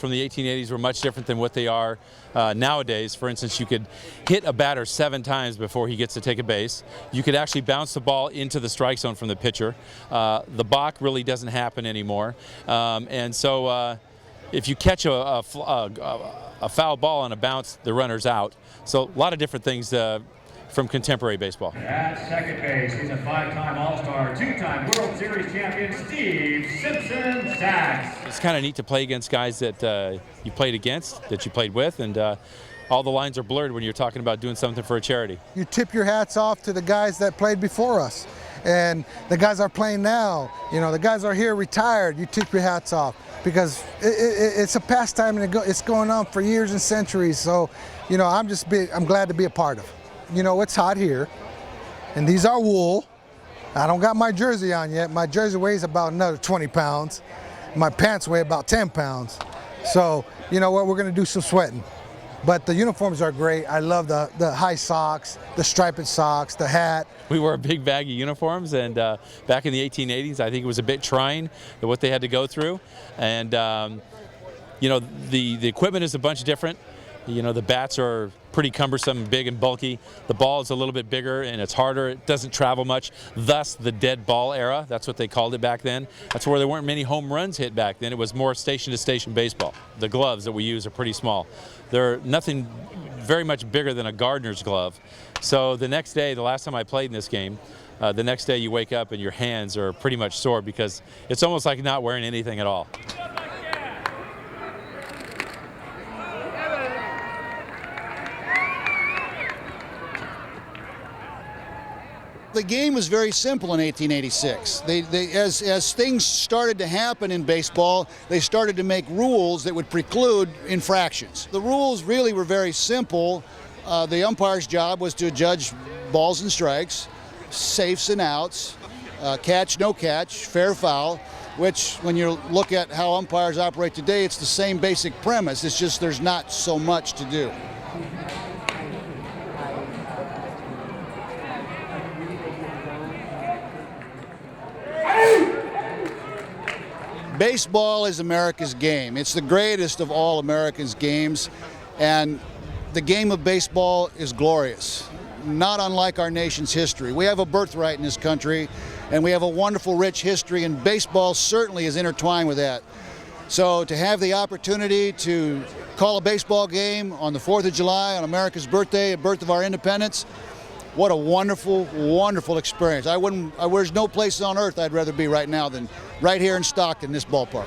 from the 1880s were much different than what they are nowadays. For instance, you could hit a batter 7 times before he gets to take a base. You could actually bounce the ball into the strike zone from the pitcher. The balk really doesn't happen anymore. And so if you catch a foul ball on a bounce, the runner's out. So a lot of different things from contemporary baseball. At second base, he's a 5-time All-Star, 2-time World Series champion, Steve Simpson Sax. It's kind of neat to play against guys that you played against, that you played with, and all the lines are blurred when you're talking about doing something for a charity. You tip your hats off to the guys that played before us, and the guys are playing now. You know, the guys are here retired. You tip your hats off because it's a pastime and it's going on for years and centuries. So, you know, I'm glad to be a part of it. You know, it's hot here, and these are wool. I don't got my jersey on yet. My jersey weighs about another 20 pounds. My pants weigh about 10 pounds. So, you know what, we're gonna do some sweating. But the uniforms are great. I love the high socks, the striped socks, the hat. We wore big baggy uniforms, and back in the 1880s, I think it was a bit trying what they had to go through. And, you know, the equipment is a bunch different. You know, the bats are pretty cumbersome, big and bulky. The ball is a little bit bigger and it's harder. It doesn't travel much. Thus, the dead ball era. That's what they called it back then. That's where there weren't many home runs hit back then. It was more station-to-station baseball. The gloves that we use are pretty small. They're nothing very much bigger than a gardener's glove. So the next day, the last time I played in this game, the next day you wake up and your hands are pretty much sore because it's almost like not wearing anything at all. The game was very simple in 1886. As things started to happen in baseball, they started to make rules that would preclude infractions. The rules really were very simple. The umpire's job was to judge balls and strikes, safes and outs, catch, no catch, fair foul, which when you look at how umpires operate today, it's the same basic premise. It's just there's not so much to do. Baseball is America's game. It's the greatest of all America's games, and the game of baseball is glorious, not unlike our nation's history. We have a birthright in this country, and we have a wonderful, rich history, and baseball certainly is intertwined with that. So to have the opportunity to call a baseball game on the 4th of July, on America's birthday, the birth of our independence, what a wonderful, wonderful experience. There's no place on earth I'd rather be right now than right here in Stockton, this ballpark.